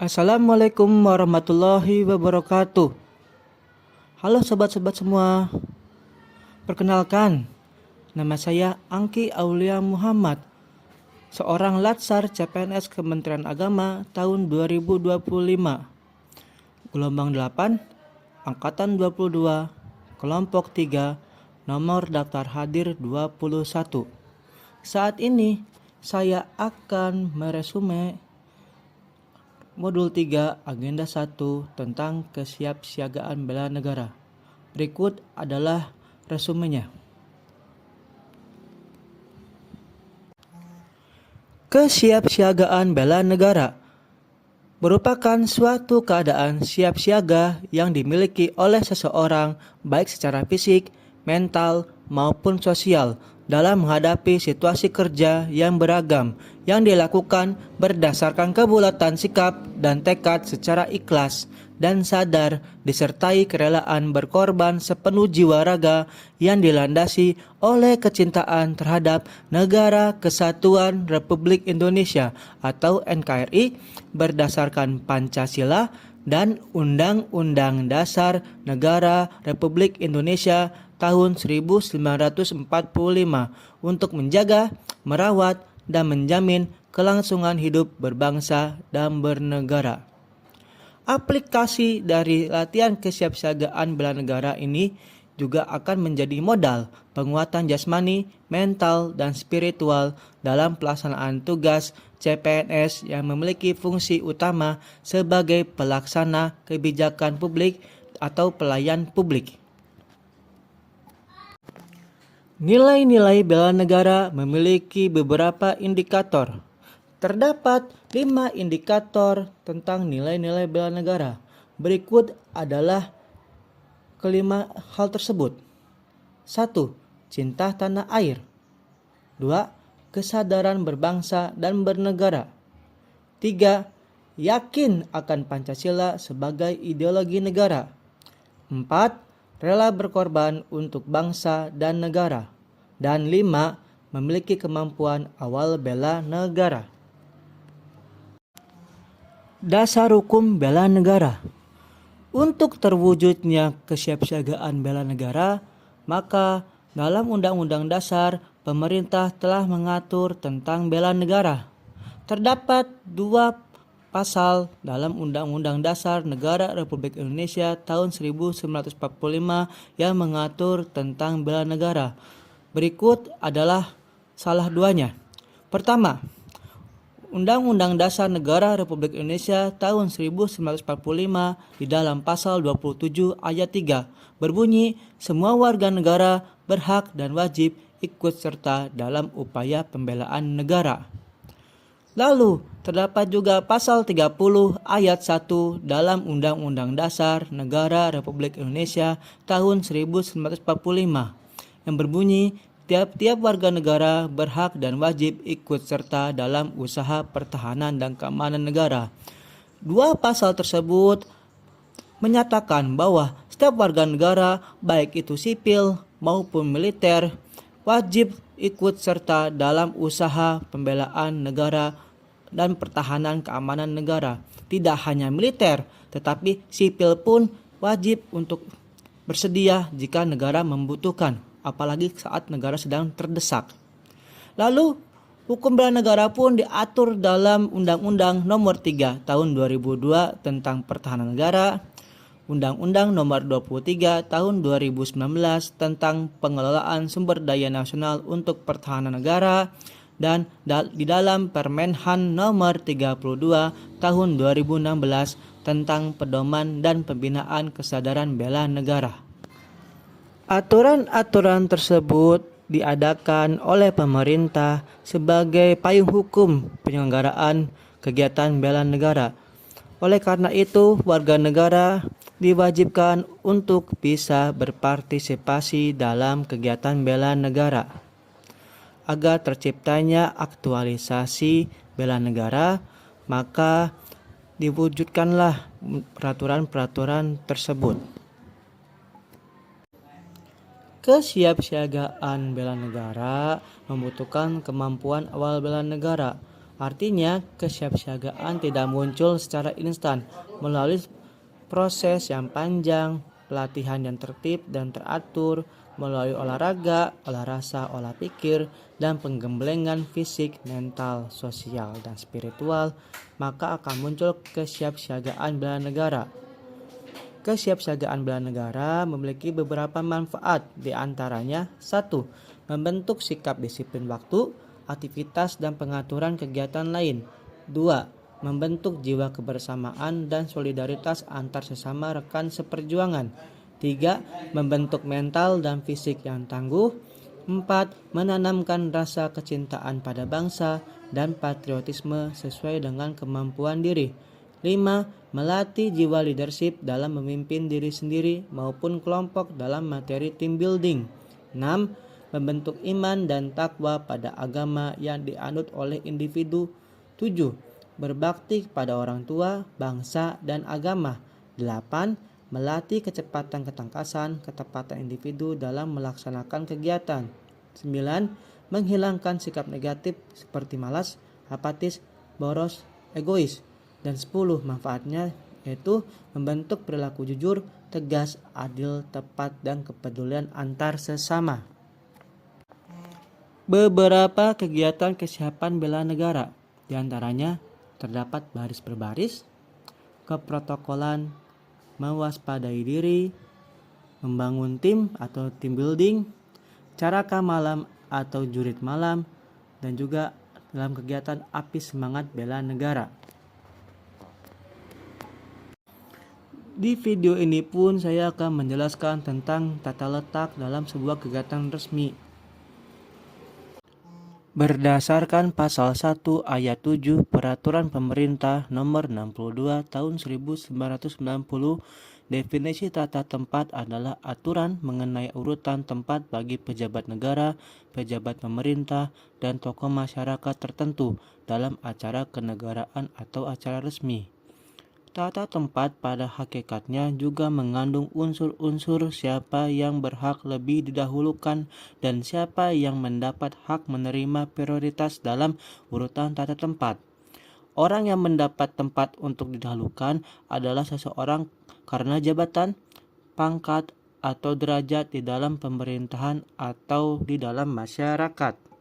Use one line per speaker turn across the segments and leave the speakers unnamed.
Assalamualaikum warahmatullahi wabarakatuh. Halo sobat-sobat semua. Perkenalkan, nama saya Angki Aulia Muhammad, seorang Latsar CPNS Kementerian Agama tahun 2025. Gelombang 8, Angkatan 22, Kelompok 3, nomor daftar hadir 21. Saat ini saya akan meresume Modul 3 Agenda 1 tentang kesiapsiagaan bela negara. Berikut adalah resumenya. Kesiapsiagaan bela negara merupakan suatu keadaan siap siaga yang dimiliki oleh seseorang baik secara fisik, mental, maupun sosial dalam menghadapi situasi kerja yang beragam yang dilakukan berdasarkan kebulatan sikap dan tekad secara ikhlas dan sadar disertai kerelaan berkorban sepenuh jiwa raga yang dilandasi oleh kecintaan terhadap Negara Kesatuan Republik Indonesia atau NKRI berdasarkan Pancasila dan Undang-Undang Dasar Negara Republik Indonesia tahun 1945 untuk menjaga, merawat, dan menjamin kelangsungan hidup berbangsa dan bernegara. Aplikasi dari latihan kesiapsiagaan bela negara ini juga akan menjadi modal penguatan jasmani, mental, dan spiritual dalam pelaksanaan tugas CPNS yang memiliki fungsi utama sebagai pelaksana kebijakan publik atau pelayan publik. Nilai-nilai bela negara memiliki beberapa indikator. Terdapat 5 indikator tentang nilai-nilai bela negara. Berikut adalah kelima hal tersebut. 1. Cinta tanah air. 2. Kesadaran berbangsa dan bernegara. 3. Yakin akan Pancasila sebagai ideologi negara. 4. Rela berkorban untuk bangsa dan negara. Dan 5. Memiliki kemampuan awal bela negara. Dasar hukum bela negara. Untuk terwujudnya kesiapsiagaan bela negara, maka dalam Undang-Undang Dasar, pemerintah telah mengatur tentang bela negara. Terdapat 2 pasal dalam Undang-Undang Dasar Negara Republik Indonesia tahun 1945 yang mengatur tentang bela negara. Berikut adalah salah duanya. Pertama, Undang-Undang Dasar Negara Republik Indonesia tahun 1945 di dalam pasal 27 ayat 3 berbunyi, semua warga negara berhak dan wajib ikut serta dalam upaya pembelaan negara. Lalu, terdapat juga pasal 30 ayat 1 dalam Undang-Undang Dasar Negara Republik Indonesia tahun 1945 yang berbunyi, tiap-tiap warga negara berhak dan wajib ikut serta dalam usaha pertahanan dan keamanan negara. 2 pasal tersebut menyatakan bahwa setiap warga negara, baik itu sipil maupun militer, wajib ikut serta dalam usaha pembelaan negara dan pertahanan keamanan negara. Tidak hanya militer, tetapi sipil pun wajib untuk bersedia jika negara membutuhkan, apalagi saat negara sedang terdesak. Lalu, hukum bela negara pun diatur dalam Undang-Undang Nomor 3 Tahun 2002 tentang Pertahanan Negara, Undang-Undang Nomor 23 Tahun 2019 tentang Pengelolaan Sumber Daya Nasional untuk Pertahanan Negara, dan di dalam Permenhan Nomor 32 Tahun 2016 tentang Pedoman dan Pembinaan Kesadaran Bela Negara. Aturan-aturan tersebut diadakan oleh pemerintah sebagai payung hukum penyelenggaraan kegiatan bela negara. Oleh karena itu, warga negara diwajibkan untuk bisa berpartisipasi dalam kegiatan bela negara. Agar terciptanya aktualisasi bela negara, maka diwujudkanlah peraturan-peraturan tersebut. Kesiapsiagaan bela negara membutuhkan kemampuan awal bela negara Artinya, kesiapsiagaan tidak muncul secara instan melalui proses yang panjang, pelatihan yang tertib dan teratur, melalui olahraga, olah rasa, olah pikir, dan penggemblengan fisik, mental, sosial, dan spiritual, maka akan muncul kesiapsiagaan bela negara. Kesiapsiagaan bela negara memiliki beberapa manfaat, di antaranya 1. Membentuk sikap disiplin waktu, aktivitas dan pengaturan kegiatan lain. 2. Membentuk jiwa kebersamaan dan solidaritas antar sesama rekan seperjuangan. 3. Membentuk mental dan fisik yang tangguh. 4. Menanamkan rasa kecintaan pada bangsa dan patriotisme sesuai dengan kemampuan diri. 5. Melatih jiwa leadership dalam memimpin diri sendiri maupun kelompok dalam materi team building. 6. Membentuk iman dan takwa pada agama yang dianut oleh individu. 7. Berbakti kepada orang tua, bangsa, dan agama. 8. Melatih kecepatan ketangkasan, ketepatan individu dalam melaksanakan kegiatan. 9. Menghilangkan sikap negatif seperti malas, apatis, boros, egois. Dan 10 manfaatnya yaitu membentuk perilaku jujur, tegas, adil, tepat, dan kepedulian antar sesama. Beberapa kegiatan kesiapan bela negara, diantaranya terdapat baris berbaris, keprotokolan, mewaspadai diri, membangun tim atau team building, caraka malam atau jurit malam, dan juga dalam kegiatan api semangat bela negara. Di video ini pun saya akan menjelaskan tentang tata letak dalam sebuah kegiatan resmi. Berdasarkan pasal 1 ayat 7 Peraturan Pemerintah Nomor 62 Tahun 1990, definisi tata tempat adalah aturan mengenai urutan tempat bagi pejabat negara, pejabat pemerintah, dan tokoh masyarakat tertentu dalam acara kenegaraan atau acara resmi. Tata tempat pada hakikatnya juga mengandung unsur-unsur siapa yang berhak lebih didahulukan dan siapa yang mendapat hak menerima prioritas dalam urutan tata tempat. Orang yang mendapat tempat untuk didahulukan adalah seseorang karena jabatan, pangkat, atau derajat di dalam pemerintahan atau di dalam masyarakat.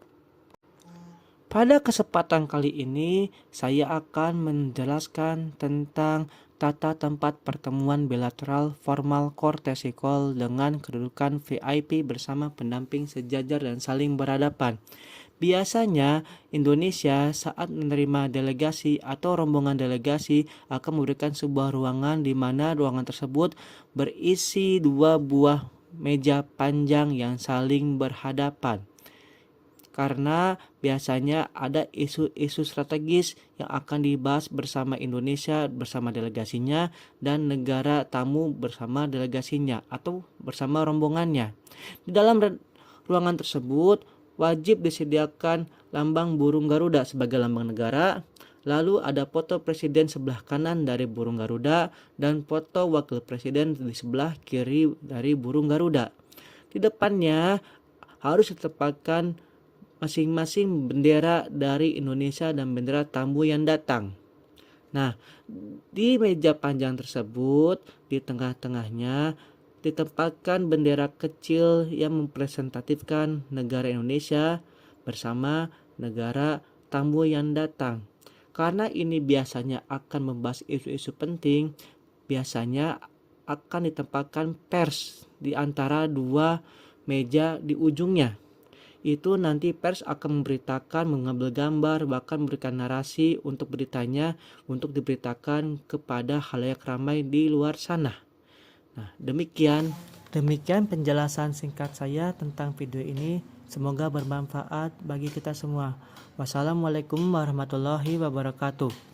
Pada kesempatan kali ini, saya akan menjelaskan tentang tata tempat pertemuan bilateral formal kortesikol dengan kedudukan VIP bersama pendamping sejajar dan saling berhadapan. Biasanya, Indonesia saat menerima delegasi atau rombongan delegasi akan memberikan sebuah ruangan di mana ruangan tersebut berisi 2 buah meja panjang yang saling berhadapan. Karena biasanya ada isu-isu strategis yang akan dibahas bersama Indonesia bersama delegasinya dan negara tamu bersama delegasinya atau bersama rombongannya. Di dalam ruangan tersebut wajib disediakan lambang burung Garuda sebagai lambang negara. Lalu ada foto presiden sebelah kanan dari burung Garuda dan foto wakil presiden di sebelah kiri dari burung Garuda. Di depannya harus ditempatkan masing-masing bendera dari Indonesia dan bendera tamu yang datang. Nah, di meja panjang tersebut, di tengah-tengahnya ditempatkan bendera kecil yang mempresentatifkan negara Indonesia bersama negara tamu yang datang. Karena ini biasanya akan membahas isu-isu penting, biasanya akan ditempatkan pers di antara 2 meja di ujungnya. Itu nanti pers akan memberitakan, mengambil gambar, bahkan memberikan narasi untuk beritanya untuk diberitakan kepada khalayak ramai di luar sana. Nah, demikian penjelasan singkat saya tentang video ini. Semoga bermanfaat bagi kita semua. Wassalamualaikum warahmatullahi wabarakatuh.